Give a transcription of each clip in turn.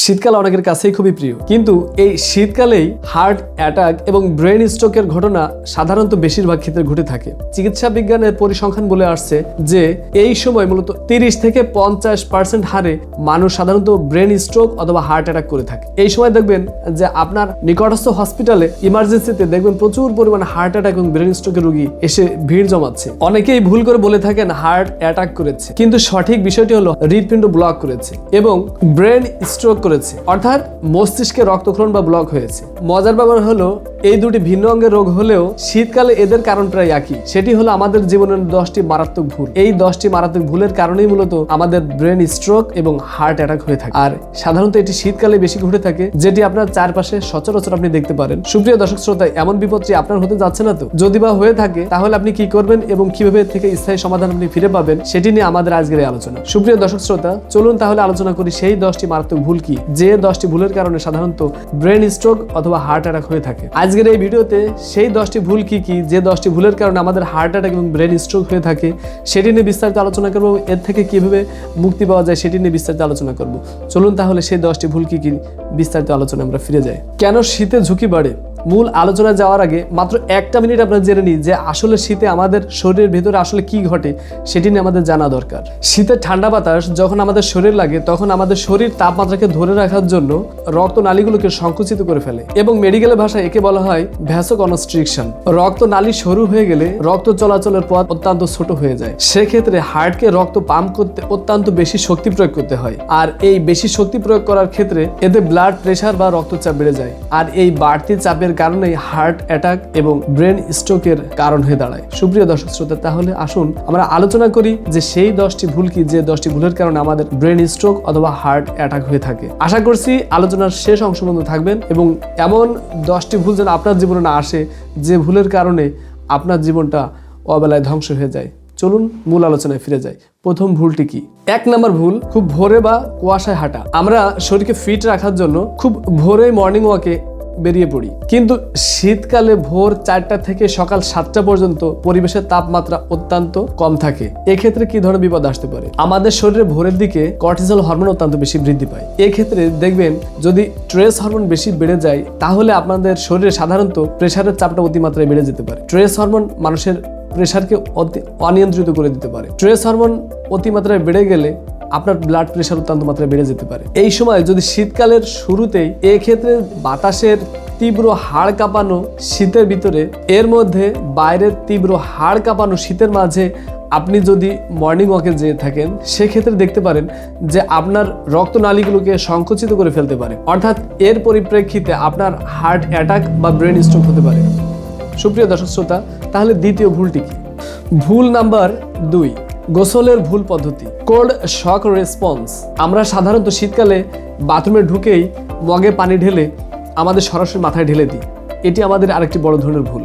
শীতকাল অনেকের কাছেই খুবই প্রিয়, কিন্তু এই শীতকালেই হার্ট অ্যাটাক এবং ব্রেন স্ট্রোকের ঘটনা সাধারণত বেশিরভাগ ক্ষেত্রে ঘটে থাকে। চিকিৎসা বিজ্ঞানের পরিসংখ্যান বলে আসছে যে এই সময় মূলত 30 থেকে 50% হারে মানুষ সাধারণত ব্রেন স্ট্রোক অথবা হার্ট অ্যাটাক করে থাকে। এই সময় দেখবেন যে আপনার নিকটস্থ হসপিটালে ইমার্জেন্সিতে দেখবেন প্রচুর পরিমাণে হার্ট অ্যাটাক এবং ব্রেন স্ট্রোকের রোগী এসে ভিড় জমাচ্ছে। অনেকেই ভুল করে বলে থাকেন হার্ট অ্যাটাক করেছে, কিন্তু সঠিক বিষয়টি হলো হৃদপিণ্ড ব্লক করেছে এবং ব্রেন স্ট্রোক করেছে, অর্থাৎ মস্তিষ্কে রক্তক্ষরণ বা ব্লক হয়েছে। মজার ব্যাপার হলো এই দুটি ভিন্ন অঙ্গের রোগ হলেও শীতকালে এদের কারণ প্রায় একই। সেটি হলো আমাদের জীবনের 10টি মারাত্মক ভুল। এই 10টি মারাত্মক ভুলের কারণেই মূলত আমাদের ব্রেন স্ট্রোক এবং হার্ট অ্যাটাক হয়ে থাকে। আর সাধারণত এটি শীতকালে বেশি ঘটে থাকে, যেটি আপনার চারপাশে সচরাচর আপনি দেখতে পারেন। সুপ্রিয় দর্শক শ্রোতা, এমন বিপদটি আপনার হতে যাচ্ছে না তো? যদি বা হয়ে থাকে তাহলে আপনি কি করবেন এবং কিভাবে থেকে স্থায়ী সমাধান আপনি ফিরে পাবেন, সেটি নিয়ে আমাদের আজকের এই আলোচনা। সুপ্রিয় দর্শক শ্রোতা, চলুন তাহলে আলোচনা করি সেই 10টি মারাত্মক ভুল কি, যে 10টি ভুলের কারণে সাধারণত ব্রেন স্ট্রোক অথবা হার্ট অ্যাটাক হয়ে থাকে। আজকের এই ভিডিওতে সেই 10টি ভুল কি কি, যে 10টি ভুলের কারণে আমাদের হার্ট অ্যাটাক এবং ব্রেন স্ট্রোক হয়ে থাকে, সেটি নিয়ে বিস্তারিত আলোচনা করব। এর থেকে কিভাবে মুক্তি পাওয়া যায় সেটি নিয়ে বিস্তারিত আলোচনা করব। চলুন তাহলে সেই 10টি ভুল কি কি বিস্তারিত আলোচনা আমরা ফিরে যাই। কেন শীতে ঝুঁকি বাড়ে? মূল আলোচনা যাওয়ার আগে মাত্র একটা মিনিট আপনারা জেনে নিই যে আসলে শীতে আমাদের শরীরের ভেতরে আসলে কি ঘটে, সেটি নিয়ে আমাদের জানা দরকার। শীতের ঠান্ডা বাতাস যখন আমাদের শরীর লাগে তখন আমাদের শরীর তাপমাত্রাকে ধরে রাখার জন্য রক্তনালীগুলোকে সংকুচিত করে ফেলে এবং মেডিকেলের ভাষায় একে বলা হয় ভ্যাসোকনস্ট্রিকশন। রক্তনালী সরু হয়ে গেলে রক্ত চলাচলের পথ অত্যন্ত ছোট হয়ে যায়। সেক্ষেত্রে হার্টকে রক্ত পাম্প করতে অত্যন্ত বেশি শক্তি প্রয়োগ করতে হয়, আর এই বেশি শক্তি প্রয়োগ করার ক্ষেত্রে এতে ব্লাড প্রেশার বা রক্তচাপ বেড়ে যায়, আর এই বাড়তি চাপের কারণে হার্ট অ্যাটাক এবং ব্রেন স্ট্রোকের কারণ হয়ে দাঁড়ায়। সুপ্রিয় দর্শক শ্রোতা, তাহলে আসুন আমরা আলোচনা করি যে সেই 10টি ভুল কি, যে 10টি ভুলের কারণে আমাদের ব্রেন স্ট্রোক অথবা হার্ট অ্যাটাক হয়ে থাকে। আশা করছি আলোচনার শেষ অংশ পর্যন্ত থাকবেন এবং এমন 10টি ভুল যেন আপনার জীবনে না আসে যে ভুলের কারণে আপনার জীবনটা অবেলায় ধ্বংস হয়ে যায়। চলুন মূল আলোচনায় ফিরে যাই। প্রথম ভুলটি কি? 1 নম্বর ভুল, খুব ভোরে বা কুয়াশায় হাঁটা। আমরা শরীরকে ফিট রাখার জন্য খুব ভোরে মর্নিং ওয়াকে বেরিয়ে পড়ি, কিন্তু শীতকালে ভোর 4টা থেকে সকাল 7টা পর্যন্ত পরিবেশের তাপমাত্রা অত্যন্ত কম থাকে। এক্ষেত্রে কি ধরনের বিপদ আসতে পারে? আমাদের শরীরে ভোরের দিকে কর্টিসল হরমোন অত্যন্ত বেশি বৃদ্ধি পায়। এক্ষেত্রে দেখবেন যদি স্ট্রেস হরমোন বেশি বেড়ে যায় তাহলে আপনাদের শরীরে সাধারণত প্রেশারের চাপটা অতিমাত্রায় বেড়ে যেতে পারে। স্ট্রেস হরমোন মানুষের প্রেশারকে অনিয়ন্ত্রিত করে দিতে পারে। স্ট্রেস হরমোন অতিমাত্রায় বেড়ে গেলে আপনার ব্লাড প্রেশার অত্যন্ত মাত্রায় বেড়ে যেতে পারে। এই সময় যদি শীতকালের শুরুতেই এক্ষেত্রে বাতাসের তীব্র হাড় কাঁপানো শীতের ভিতরে, এর মধ্যে বাইরের তীব্র হাড় কাঁপানো শীতের মাঝে আপনি যদি মর্নিং ওয়াকে যেয়ে থাকেন, সেক্ষেত্রে দেখতে পারেন যে আপনার রক্তনালীগুলোকে সংকুচিত করে ফেলতে পারে, অর্থাৎ এর পরিপ্রেক্ষিতে আপনার হার্ট অ্যাটাক বা ব্রেন স্ট্রোক হতে পারে। সুপ্রিয় দর্শক শ্রোতা, তাহলে দ্বিতীয় ভুলটি কি? ভুল নাম্বার 2, গোসলের ভুল পদ্ধতি, কোল্ড শক রেসপন্স। আমরা সাধারণত শীতকালে বাথরুমে ঢুকেই মগে পানি ঢেলে আমাদের সরাসরি মাথায় ঢেলে দিই। এটি আমাদের আরেকটি বড় ধরনের ভুল।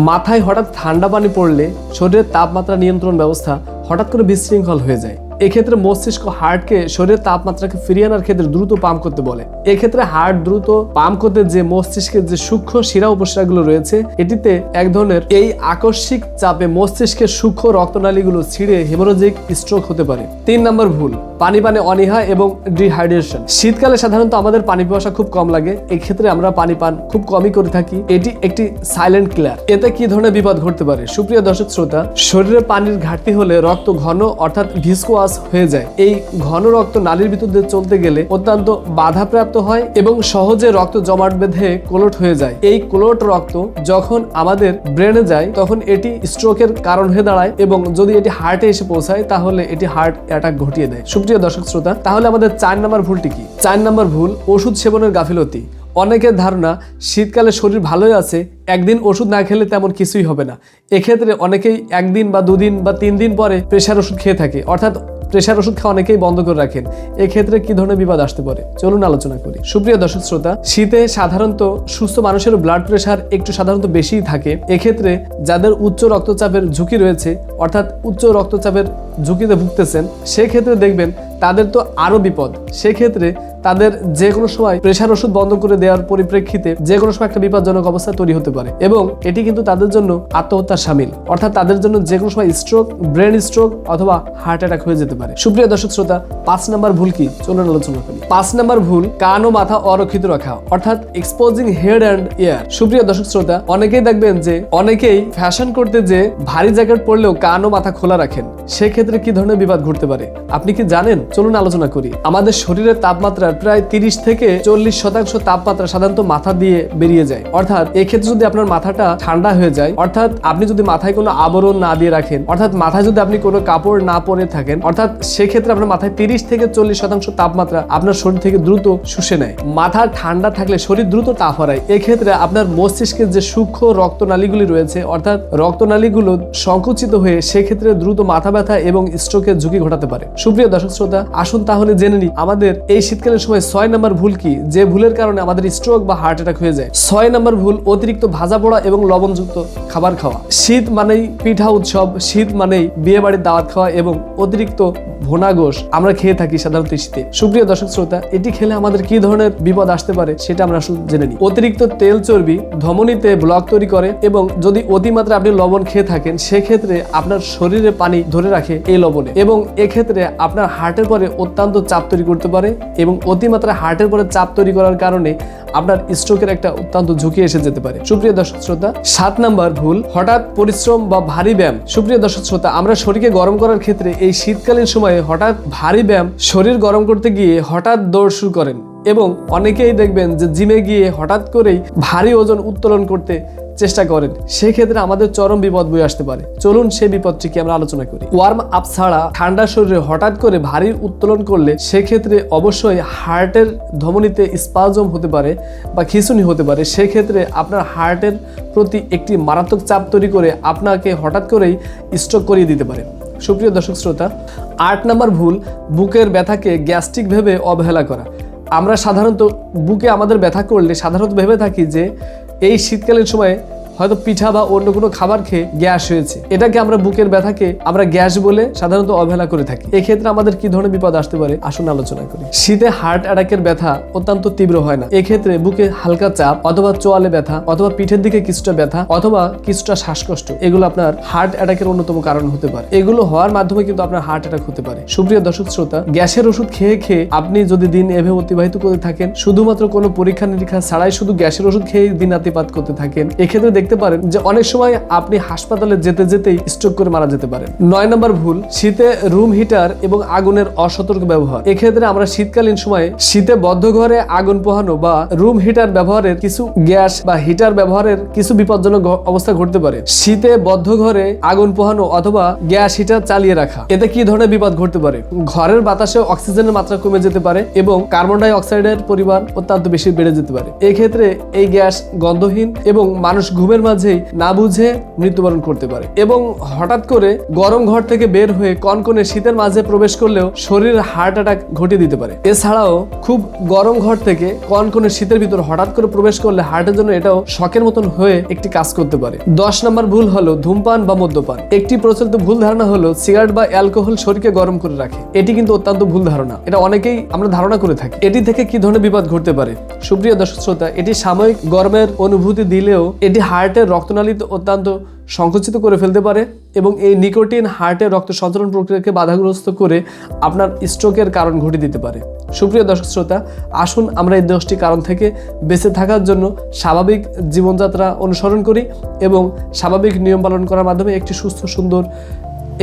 মাথায় হঠাৎ ঠান্ডা পানি পড়লে শরীরের তাপমাত্রা নিয়ন্ত্রণ ব্যবস্থা হঠাৎ করে বিশৃঙ্খল হয়ে যায়। এক্ষেত্রে মস্তিষ্ক হার্টকে শরীরের তাপমাত্রাকে ফিরিয়ে আনার ক্ষেত্রে দ্রুত পাম্প করতে বলে। এক্ষেত্রে হার্ট দ্রুত পাম্প করতে যে মস্তিষ্কের যে সূক্ষ্ম শিরা উপশিরাগুলো রয়েছে, এটিতে এক ধরনের এই আকস্মিক চাপে মস্তিষ্কের সূক্ষ্ম রক্তনালীগুলো ছিঁড়ে হেমোরেজিক স্ট্রোক হতে পারে। 3 নম্বর ভুল, পানি পানে অনীহা এবং ডিহাইড্রেশন। শীতকালে সাধারণত আমাদের পানি পিপাসা খুব কম লাগে, এক্ষেত্রে আমরা পানি পান খুব কমই করে থাকি। এটি একটি সাইলেন্ট কিলার। এতে কি ধরনের বিপদ ঘটতে পারে? সুপ্রিয় দর্শক শ্রোতা, শরীরে পানির ঘাটতি হলে রক্ত ঘন অর্থাৎ ভিসকোয়াস হয়ে যায়। এই ঘন রক্ত নালীর ভিতর দিয়ে চলতে গেলে অত্যন্ত বাধাপ্রাপ্ত হয় এবং সহজে রক্ত জমাট বেঁধে ক্লোট হয়ে যায়। এই ক্লোট রক্ত যখন আমাদের ব্রেনে যায় তখন এটি স্ট্রোকের কারণ হয়ে দাঁড়ায় এবং যদি এটি হার্টে এসে পৌঁছায় তাহলে এটি হার্ট অ্যাটাক ঘটিয়ে দেয়। সুপ্রিয় দর্শক শ্রোতা, তাহলে আমাদের 4 নম্বর ভুলটি কি? 4 নম্বর ভুল, ওষুধ সেবনের গাফিলতি। অনেকের ধারণা শীতকালে শরীর ভালোই আছে, একদিন ওষুধ না খেলে তেমন কিছুই হবে না। এক্ষেত্রে অনেকেই 1 দিন বা 2 দিন বা 3 দিন পরে প্রেশার ওষুধ খেয়ে থাকে, অর্থাৎ প্রেশার ওষুধ খাওয়া অনেকেই বন্ধ করে রাখেন। এক্ষেত্রে কি ধরনের বিপদ আসতে পারে? চলুন আলোচনা করি। সুপ্রিয় দর্শক শ্রোতা, শীতে সাধারণত সুস্থ মানুষের ব্লাড প্রেশার একটু সাধারণত বেশিই থাকে। এক্ষেত্রে যাদের উচ্চ রক্তচাপের ঝুঁকি রয়েছে, অর্থাৎ উচ্চ রক্তচাপের ঝুঁকিতে ভুগতেছেন, সেক্ষেত্রে দেখবেন তাদের তো আরো বিপদ। সেক্ষেত্রে তাদের যে কোনো সময় প্রেশার ওষুধ বন্ধ করে দেওয়ার পরিপ্রেক্ষিতে যে কোনো সময় একটা বিপজ্জনক অবস্থা তৈরি হতে পারে এবং এটি কিন্তু তাদের জন্য আত্মহত্যার শামিল, অর্থাৎ তাদের জন্য যে কোনো সময় স্ট্রোক, ব্রেন স্ট্রোক অথবা হার্ট অ্যাটাক হয়ে যেতে পারে। সুপ্রিয় দর্শক শ্রোতা, 5 নম্বর ভুল কি চলুন আলোচনা করি। 5 নম্বর ভুল, কান ও মাথা অরক্ষিত রাখা, অর্থাৎ এক্সপোজিং হেড অ্যান্ড ইয়ার। সুপ্রিয় দর্শক শ্রোতা, অনেকেই দেখবেন যে অনেকেই ফ্যাশন করতে যে ভারী জ্যাকেট পরলেও কান ও মাথা খোলা রাখেন। সেক্ষেত্রে কি ধরনের বিপদ ঘটতে পারে আপনি কি জানেন? চলুন আলোচনা করি। আমাদের শরীরের তাপমাত্রার প্রায় 30 থেকে 40% তাপমাত্রা সাধারণত মাথা দিয়ে বেরিয়ে যায়। অর্থাৎ এক্ষেত্রে যদি আপনার মাথাটা ঠান্ডা হয়ে যায়, অর্থাৎ আপনি যদি মাথায় কোনো আবরণ না দিয়ে রাখেন, অর্থাৎ মাথায় যদি আপনি কোনো কাপড় না পরে থাকেন, অর্থাৎ সেক্ষেত্রে আপনার মাথায় 30 থেকে 40% তাপমাত্রা আপনার শরীর থেকে দ্রুত শুষে নেয়। মাথা ঠান্ডা থাকলে শরীর দ্রুত তাপ হারায়। এক্ষেত্রে আপনার মস্তিষ্কের যে সূক্ষ্ম রক্তনালীগুলি রয়েছে, অর্থাৎ রক্তনালীগুলো সংকুচিত হয়ে সেক্ষেত্রে দ্রুত মাথা ব্যথা এবং স্ট্রোকের ঝুঁকি ঘটাতে পারে। সুপ্রিয় দর্শক শ্রোতা, আসুন তাহলে জেনে নিই আমাদের এই শীতকালের সময় 6 নম্বর ভুল কি, যে ভুলের কারণে আমাদের স্ট্রোক বা হার্ট অ্যাটাক হয়ে যায়। 6 নম্বর ভুল, অতিরিক্ত ভাজা পোড়া এবং লবণযুক্ত খাবার খাওয়া। শীত মানেই পিঠা উৎসব, শীত মানেই বিয়ে বাড়ির দাওয়াত খাওয়া এবং অতিরিক্ত ভোনা গোশ আমরা খেয়ে থাকি সাধারণত শীতে। সুপ্রিয় দর্শক শ্রোতা, এটি খেলে আমাদের কি ধরনের বিপদ আসতে পারে সেটা আমরা আসলে জেনে নিই। অতিরিক্ত তেল চর্বি ধমনীতে ব্লক তৈরি করে এবং যদি অতিমাত্রা আপনি লবণ খেয়ে থাকেন সেক্ষেত্রে আপনার শরীরে পানি ধরে রাখে এই লবণে এবং এক্ষেত্রে আপনার হার্টের পরে অত্যন্ত চাপ তৈরি করতে পারে এবং অতিমাত্রা হার্টের পরে চাপ তৈরি করার কারণে আপনার স্ট্রোকের একটা অত্যন্ত ঝুঁকি এসে যেতে পারে। সুপ্রিয় দর্শক শ্রোতা, 7 নম্বর ভুল, হঠাৎ পরিশ্রম বা ভারী ব্যায়াম। সুপ্রিয় দর্শক শ্রোতা, আমরা শরীরকে গরম করার ক্ষেত্রে এই শীতকালীন সময়ে হঠাৎ ভারী ব্যায়াম, শরীর গরম করতে গিয়ে হঠাৎ দৌড় শুরু করেন এবং অনেকেই দেখবেন যে জিমে গিয়ে হঠাৎ করেই ভারী ওজন উত্তোলন করতে চেষ্টা করেন। সেক্ষেত্রে আমাদের চরম বিপদ বয়ে আসতে পারে। চলুন সেই বিপদটিকে আমরা আলোচনা করি। ওয়ার্ম আপ ছাড়া ঠান্ডা শরীরে হঠাৎ করে ভারী উত্তোলন করলে সেক্ষেত্রে অবশ্যই হার্টের ধমনীতে স্পাজম হতে পারে বা খিঁচুনি হতে পারে। সেক্ষেত্রে আপনার হার্টের প্রতি একটি মারাত্মক চাপ তৈরি করে আপনাকে হঠাৎ করেই স্ট্রোক করিয়ে দিতে পারে। সুপ্রিয় দর্শক শ্রোতা, 8 নম্বর ভুল, বুকের ব্যথাকে গ্যাস্ট্রিক ভেবে অবহেলা করা। আমরা সাধারণত বুকে আমাদের ব্যথা করলে সাধারণত ভেবে থাকি যে এই শীতকালীন সময়ে হয়তো পিঠা বা অন্য কোনো খাবার খেয়ে গ্যাস হয়েছে। এটাকে আমরা বুকের ব্যথাকে আমরা গ্যাস বলে সাধারণত অবহেলা করে থাকি। এক্ষেত্রে আমাদের কি ধরনের বিপদ আসতে পারে আসুন আলোচনা করি। শীতে হার্ট অ্যাটাকের ব্যথা অত্যন্ত তীব্র হয় না। এক্ষেত্রে বুকে হালকা চাপ অথবা চোয়ালে ব্যথা অথবা পিঠের দিকে কিছুটা ব্যথা অথবা কিছুটা শ্বাসকষ্ট, এগুলো আপনার হার্ট অ্যাটাকের অন্যতম কারণ হতে পারে। এগুলো হওয়ার মাধ্যমে কিন্তু আপনার হার্ট অ্যাটাক হতে পারে। সুপ্রিয় দর্শক শ্রোতা, গ্যাসের ওষুধ খেয়ে খেয়ে আপনি যদি দিন এভাবে অতিবাহিত করে থাকেন, শুধুমাত্র কোনো পরীক্ষা নিরীক্ষা ছাড়াই শুধু গ্যাসের ওষুধ খেয়ে দিনাতিপাত করতে থাকেন, এক্ষেত্রে দেখতে পারেন যে অনেক সময় আপনি হাসপাতালে যেতে যেতেই স্ট্রোক করে মারা যেতে পারেন। 9 নম্বর ভুল, শীতে রুম হিটার এবং আগুনের অসতর্ক ব্যবহার। এক্ষেত্রে আমরা শীতকালীন সময়ে শীতে বদ্ধ ঘরে আগুন পোহানো বা রুম হিটার ব্যবহারের কিছু গ্যাস বা হিটার ব্যবহারের কিছু বিপজ্জনক অবস্থা ঘটতে পারে। শীতে বদ্ধ ঘরে আগুন পোহানো অথবা গ্যাস হিটার চালিয়ে রাখা, এতে কি ধরনের বিপদ ঘটতে পারে? ঘরের বাতাসে অক্সিজেনের মাত্রা কমে যেতে পারে এবং কার্বন ডাই অক্সাইডের পরিমাণ অত্যন্ত বেশি বেড়ে যেতে পারে। এক্ষেত্রে এই গ্যাস গন্ধহীন এবং মানুষ ঘুমের মাঝেই না বুঝে মৃত্যুবরণ করতে পারে এবং হঠাৎ করে গরম ঘর থেকে বের হয়ে কনকনে শীতের মাঝে প্রবেশ করলেও শরীরের হার্ট অ্যাটাক ঘটিয়ে দিতে পারে। এছাড়াও খুব গরম ঘর থেকে কনকনে শীতের ভিতর হঠাৎ করে প্রবেশ করলে হার্টের জন্য এটাও শকের মতন হয়ে একটি কাজ করতে পারে। 10 নম্বর ভুল হলো ধূমপান বা মদ্যপান। একটি প্রচলিত ভুল ধারণা হলো সিগারেট বা অ্যালকোহল শরীরকে গরম করে রাখে। এটি কিন্তু অত্যন্ত ভুল ধারণা। এটা অনেকেই আমরা ধারণা করে থাকি। এটি থেকে কি ধরনের বিপদ ঘটতে পারে? সুপ্রিয় দর্শক শ্রোতা, এটি সাময়িক গরমের অনুভূতি দিলেও এটি হার্টের রক্তনালীতে অত্যন্ত সংকুচিত করে ফেলতে পারে এবং এই নিকোটিন হার্টের রক্ত সঞ্চালন প্রক্রিয়াকে বাধাগ্রস্ত করে আপনার স্ট্রোকের কারণ ঘটিয়ে দিতে পারে। সুপ্রিয় দর্শক শ্রোতা, আসুন আমরা এই 10টি কারণ থেকে বেঁচে থাকার জন্য স্বাভাবিক জীবনযাত্রা অনুসরণ করি এবং স্বাভাবিক নিয়ম পালন করার মাধ্যমে একটি সুস্থ সুন্দর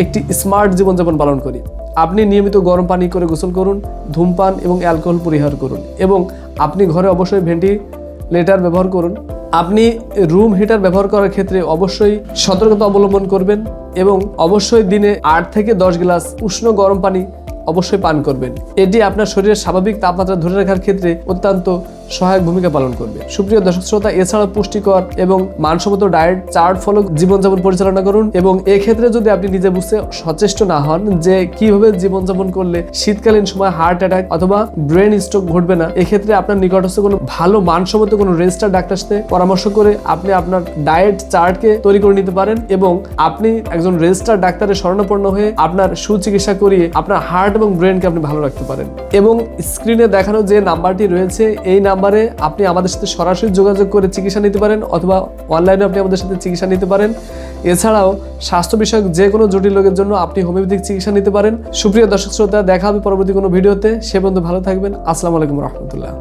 একটি স্মার্ট জীবনযাপন পালন করি। আপনি নিয়মিত গরম পানি করে গোসল করুন, ধূমপান এবং অ্যালকোহল পরিহার করুন এবং আপনি ঘরে অবশ্যই ভেন্টিলেটর ব্যবহার করুন। আপনি রুম হিটার ব্যবহার করার ক্ষেত্রে অবশ্যই সতর্কতা অবলম্বন করবেন এবং অবশ্যই দিনে 8 থেকে 10 গ্লাস উষ্ণ গরম পানি অবশ্যই পান করবেন। এটি আপনার শরীরের স্বাভাবিক তাপমাত্রা ধরে রাখার ক্ষেত্রে অত্যন্ত সহায়ক ভূমিকা পালন করবে। সুপ্রিয় দর্শক শ্রোতা, এছাড়া পুষ্টিকর এবং মানসম্মত ডায়েট চার্ট ফলো জীবনযাপন পরিচালনা করুন এবং এক্ষেত্রে যদি আপনি নিজে বুঝতে সচেষ্ট না হন যে কিভাবে জীবনযাপন করলে শীতকালীন সময় হার্ট অ্যাটাক অথবা ব্রেন স্ট্রোক ঘটবে না, এক্ষেত্রে আপনার নিকটস্থ কোনো ভালো মানসম্মত কোনো রেজিস্টার ডাক্তার সাথে পরামর্শ করে আপনি আপনার ডায়েট চার্টকে তৈরি করে নিতে পারেন এবং আপনি একজন রেজিস্টার ডাক্তারের শরণাপন্ন হয়ে আপনার সুচিকিৎসা করিয়ে আপনার হার্ট এবং ব্রেনকে আপনি ভালো রাখতে পারেন। এবং স্ক্রিনে দেখানো যে নাম্বারটি রয়েছে এই নাম্বারে আপনি আমাদের সাথে সরাসরি যোগাযোগ করে চিকিৎসা নিতে পারেন অথবা অনলাইনে আপনি আমাদের সাথে চিকিৎসা নিতে পারেন। এছাড়াও স্বাস্থ্য বিষয়ক যে কোনো জটিল রোগের জন্য আপনি হোমিওপ্যাথিক চিকিৎসা নিতে পারেন। সুপ্রিয় দর্শক শ্রোতা, দেখা হবে পরবর্তী কোনো ভিডিওতে। সে পর্যন্ত ভালো থাকবেন। আসসালামু আলাইকুম রহমতুল্লাহ।